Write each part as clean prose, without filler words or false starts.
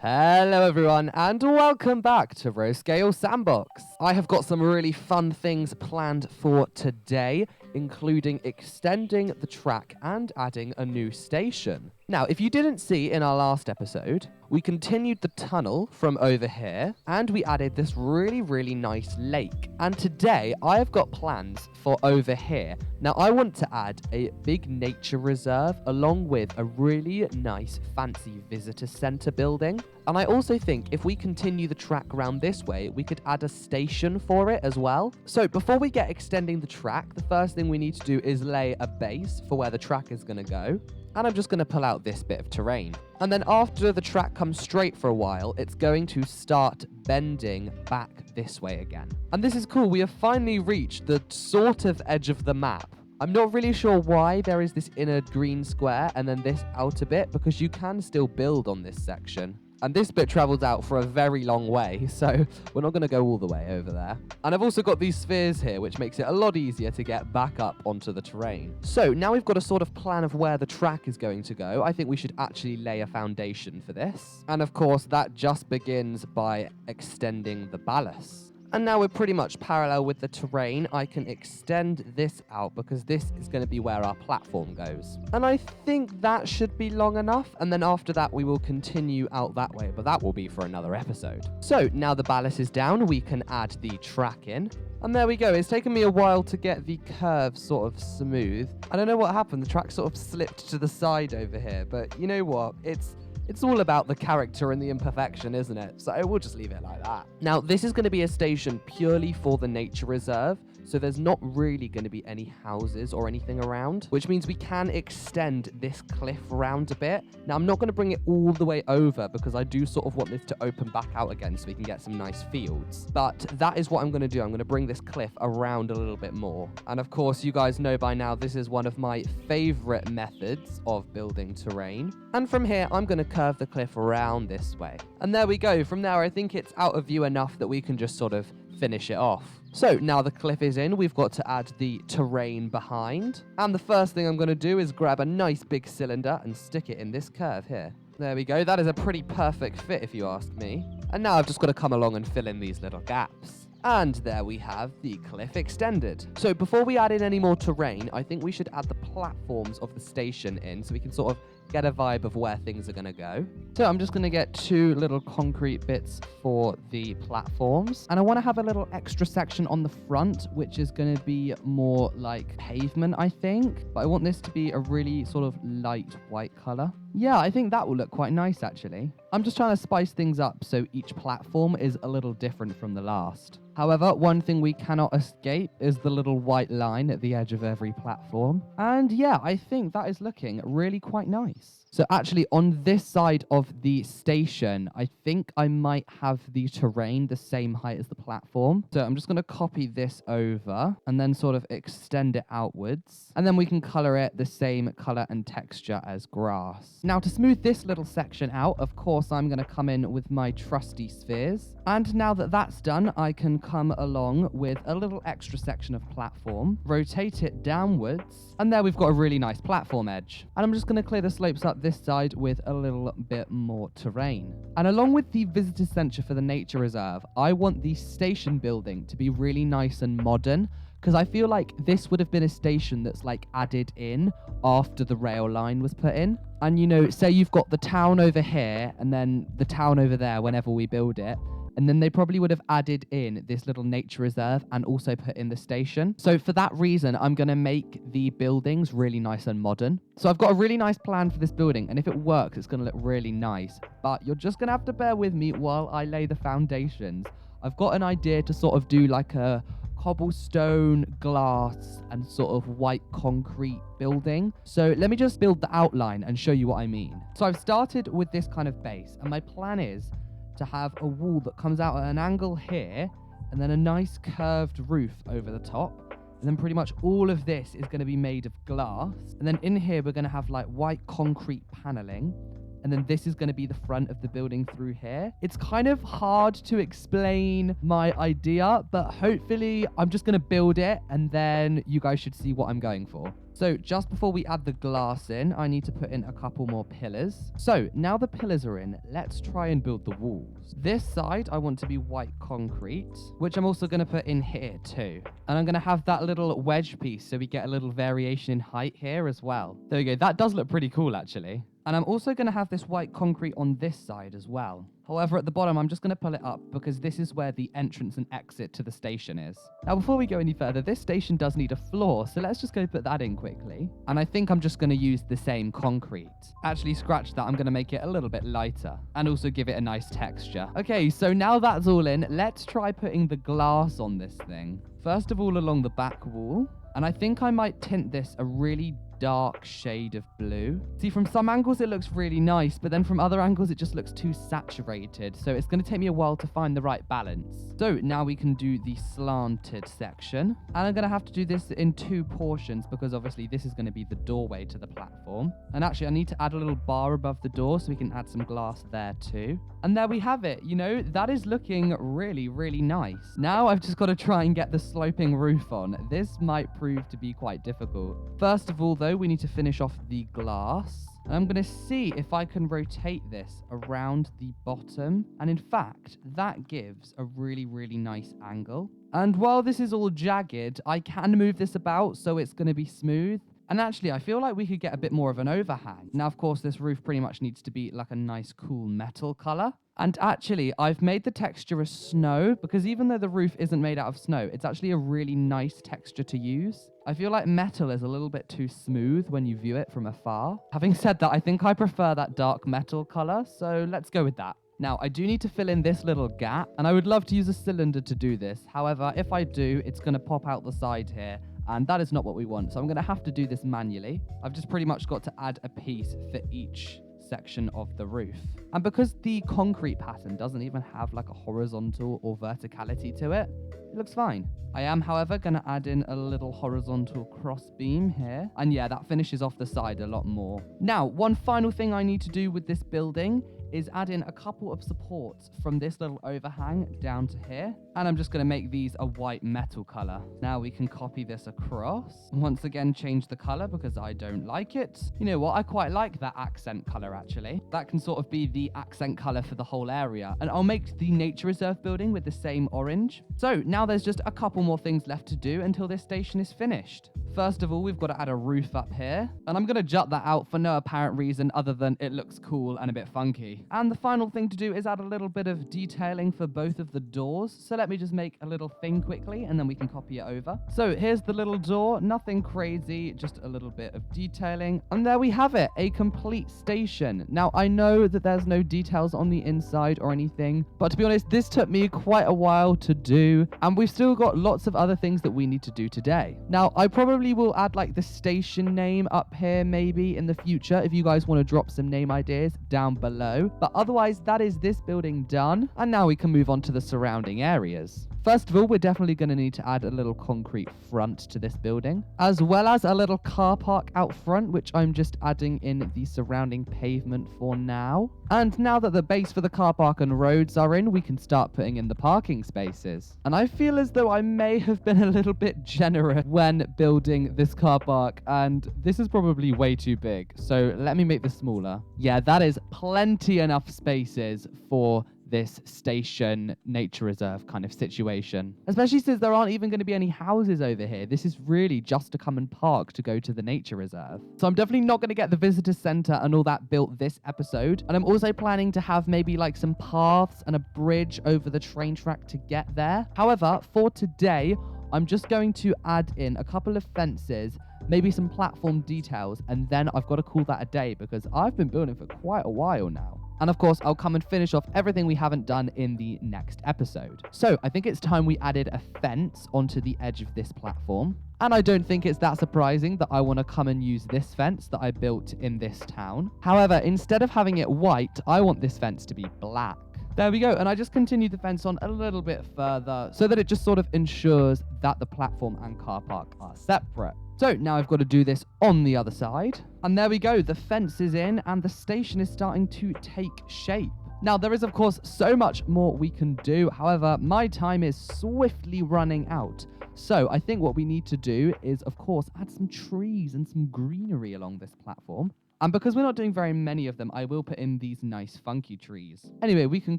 Hello everyone and welcome back to Roscale Sandbox. I have got some really fun things planned for today, including extending the track and adding a new station. Now, if you didn't see in our last episode, we continued the tunnel from over here and we added this really nice lake. And today I have got plans for over here. Now, I want to add a big nature reserve along with a really nice fancy visitor center building. And I also think if we continue the track around this way, we could add a station for it as well. So before we get extending the track, the first thing we need to do is lay a base for where the track is going to go. And I'm just going to pull out this bit of terrain. And then after the track comes straight for a while, it's going to start bending back this way again. And this is cool. We have finally reached the sort of edge of the map. I'm not really sure why there is this inner green square and then this outer bit, because you can still build on this section. And this bit travels out for a very long way, so we're not going to go all the way over there. And I've also got these spheres here, which makes it a lot easier to get back up onto the terrain. So now we've got a sort of plan of where the track is going to go. I think we should actually lay a foundation for this. And of course, that just begins by extending the ballast. And now we're pretty much parallel with the terrain. I can extend this out because this is going to be where our platform goes. And I think that should be long enough. And then after that, we will continue out that way, but that will be for another episode. So now the ballast is down, we can add the track in. And there we go. It's taken me a while to get the curve sort of smooth. I don't know what happened. The track sort of slipped to the side over here, but you know what? It's all about the character and the imperfection, isn't it? So we'll just leave it like that. Now, this is going to be a station purely for the nature reserve. So there's not really going to be any houses or anything around, which means we can extend this cliff around a bit. Now, I'm not going to bring it all the way over because I do sort of want this to open back out again so we can get some nice fields. But that is what I'm going to do. I'm going to bring this cliff around a little bit more. And of course, you guys know by now, this is one of my favorite methods of building terrain. And from here, I'm going to curve the cliff around this way. And there we go. From there, I think it's out of view enough that we can just sort of finish it off. So now the cliff is in, we've got to add the terrain behind. And the first thing I'm going to do is grab a nice big cylinder and stick it in this curve here. There we go. That is a pretty perfect fit if you ask me. And now I've just got to come along and fill in these little gaps. And there we have the cliff extended. So before we add in any more terrain, I think we should add the platforms of the station in so we can sort of get a vibe of where things are going to go. So I'm just going to get 2 little concrete bits for the platforms. And I want to have a little extra section on the front, which is going to be more like pavement, I think. But I want this to be a really sort of light white color. Yeah, I think that will look quite nice, actually. I'm just trying to spice things up so each platform is a little different from the last. However, one thing we cannot escape is the little white line at the edge of every platform. And yeah, I think that is looking really quite nice. So actually on this side of the station, I think I might have the terrain the same height as the platform. So I'm just going to copy this over and then sort of extend it outwards. And then we can color it the same color and texture as grass. Now to smooth this little section out, of course, I'm going to come in with my trusty spheres. And now that that's done, I can come along with a little extra section of platform, rotate it downwards, and there we've got a really nice platform edge. And I'm just going to clear the slopes up this side with a little bit more terrain. And along with the visitor center for the nature reserve, I want the station building to be really nice and modern, because I feel like this would have been a station that's like added in after the rail line was put in. And you know, say you've got the town over here and then the town over there whenever we build it. And then they probably would have added in this little nature reserve and also put in the station. So for that reason, I'm going to make the buildings really nice and modern. So I've got a really nice plan for this building. And if it works, it's going to look really nice. But you're just going to have to bear with me while I lay the foundations. I've got an idea to sort of do like a cobblestone, glass, and sort of white concrete building. So let me just build the outline and show you what I mean. So I've started with this kind of base. And my plan is to have a wall that comes out at an angle here and then a nice curved roof over the top. And then pretty much all of this is going to be made of glass. And then in here, we're going to have like white concrete paneling. and then this is going to be the front of the building through here. It's kind of hard to explain my idea, but hopefully I'm just going to build it and then you guys should see what I'm going for. So just before we add the glass in, I need to put in a couple more pillars. So now the pillars are in, let's try and build the walls. This side I want to be white concrete, which I'm also going to put in here too. And I'm going to have that little wedge piece so we get a little variation in height here as well. There we go. That does look pretty cool actually. And I'm also going to have this white concrete on this side as well. However, at the bottom, I'm just going to pull it up because this is where the entrance and exit to the station is. Now, before we go any further, this station does need a floor, so let's just go put that in quickly. And I think I'm just going to use the same concrete. Actually, scratch that. I'm going to make it a little bit lighter and also give it a nice texture. Okay, so now that's all in, let's try putting the glass on this thing. First of all, along the back wall. And I think I might tint this a really dark shade of blue. See, from some angles it looks really nice, but then from other angles it just looks too saturated. So it's going to take me a while to find the right balance. So now we can do the slanted section. And I'm going to have to do this in 2 portions because obviously this is going to be the doorway to the platform. And actually I need to add a little bar above the door so we can add some glass there too. And there we have it. You know, that is looking really, really nice. Now I've just got to try and get the sloping roof on. This might prove to be quite difficult. First of all though, we need to finish off the glass. And I'm going to see if I can rotate this around the bottom. And in fact, that gives a really, really nice angle. And while this is all jagged, I can move this about so it's going to be smooth. And actually, I feel like we could get a bit more of an overhang. Now, of course, this roof pretty much needs to be like a nice, cool metal color. And actually, I've made the texture a snow because even though the roof isn't made out of snow, it's actually a really nice texture to use. I feel like metal is a little bit too smooth when you view it from afar. Having said that, I think I prefer that dark metal color, so let's go with that. Now, I do need to fill in this little gap, and I would love to use a cylinder to do this. However, if I do, it's going to pop out the side here, and that is not what we want. So I'm going to have to do this manually. I've just pretty much got to add a piece for each section of the roof. And because the concrete pattern doesn't even have like a horizontal or verticality to it, it looks fine. I am, however, going to add in a little horizontal cross beam here. And yeah, that finishes off the side a lot more. Now, one final thing I need to do with this building is add in a couple of supports from this little overhang down to here. And I'm just going to make these a white metal color. Now we can copy this across. Once again, change the color because I don't like it. You know what? I quite like that accent color, actually. That can sort of be the accent color for the whole area. And I'll make the nature reserve building with the same orange. So now there's just a couple more things left to do until this station is finished. First of all, we've got to add a roof up here. And I'm going to jut that out for no apparent reason other than it looks cool and a bit funky. And the final thing to do is add a little bit of detailing for both of the doors. So let me just make a little thing quickly and then we can copy it over. So here's the little door, nothing crazy, just a little bit of detailing. And there we have it, a complete station. Now I know that there's no details on the inside or anything, but to be honest, this took me quite a while to do. And we've still got lots of other things that we need to do today. Now I probably will add like the station name up here maybe in the future if you guys want to drop some name ideas down below. But otherwise, that is this building done. And now we can move on to the surrounding areas. First of all, we're definitely going to need to add a little concrete front to this building, as well as a little car park out front, which I'm just adding in the surrounding pavement for now. And now that the base for the car park and roads are in, we can start putting in the parking spaces. And I feel as though I may have been a little bit generous when building this car park, and this is probably way too big. So let me make this smaller. Yeah, that is plenty enough spaces for this station nature reserve kind of situation, especially since there aren't even going to be any houses over here. This is really just to come and park to go to the nature reserve. So I'm definitely not going to get the visitor center and all that built this episode. And I'm also planning to have maybe like some paths and a bridge over the train track to get there. However, for today, I'm just going to add in a couple of fences, maybe some platform details, and then I've got to call that a day because I've been building for quite a while now. And of course, I'll come and finish off everything we haven't done in the next episode. So I think it's time we added a fence onto the edge of this platform. And I don't think it's that surprising that I want to come and use this fence that I built in this town. However, instead of having it white, I want this fence to be black. There we go. And I just continued the fence on a little bit further so that it just sort of ensures that the platform and car park are separate. So now I've got to do this on the other side. And there we go. The fence is in and the station is starting to take shape. Now, there is, of course, so much more we can do. However, my time is swiftly running out. So I think what we need to do is, of course, add some trees and some greenery along this platform. And because we're not doing very many of them, I will put in these nice funky trees. Anyway, we can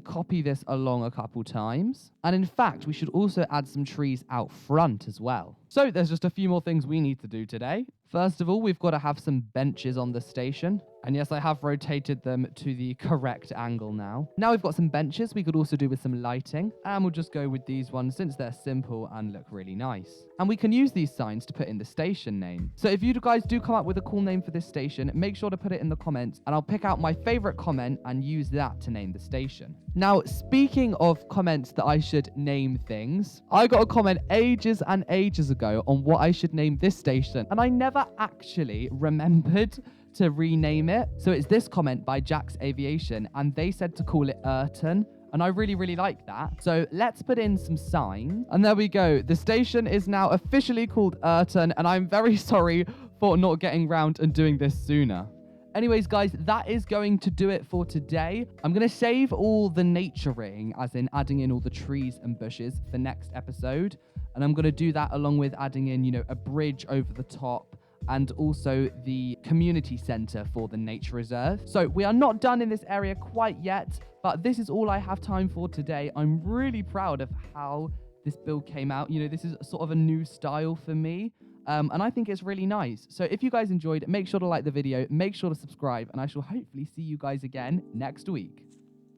copy this along a couple times. And in fact, we should also add some trees out front as well. So there's just a few more things we need to do today. First of all, we've got to have some benches on the station. And yes, I have rotated them to the correct angle now. Now we've got some benches we could also do with some lighting. And we'll just go with these ones since they're simple and look really nice. And we can use these signs to put in the station name. So if you guys do come up with a cool name for this station, make sure to put it in the comments and I'll pick out my favorite comment and use that to name the station. Now, speaking of comments that I should name things, I got a comment ages and ages ago on what I should name this station. And I never actually remembered to rename it. So it's this comment by Jack's Aviation and they said to call it Urton. And I really, really like that. So let's put in some signs. And there we go. The station is now officially called Urton. And I'm very sorry for not getting round and doing this sooner. Anyways, guys, that is going to do it for today. I'm going to save all the naturing, as in adding in all the trees and bushes for next episode. And I'm going to do that along with adding in, a bridge over the top and also the community center for the nature reserve. So we are not done in this area quite yet, but this is all I have time for today. I'm really proud of how this build came out. This is sort of a new style for me. And I think it's really nice. So if you guys enjoyed, make sure to like the video, make sure to subscribe, and I shall hopefully see you guys again next week.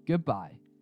Goodbye.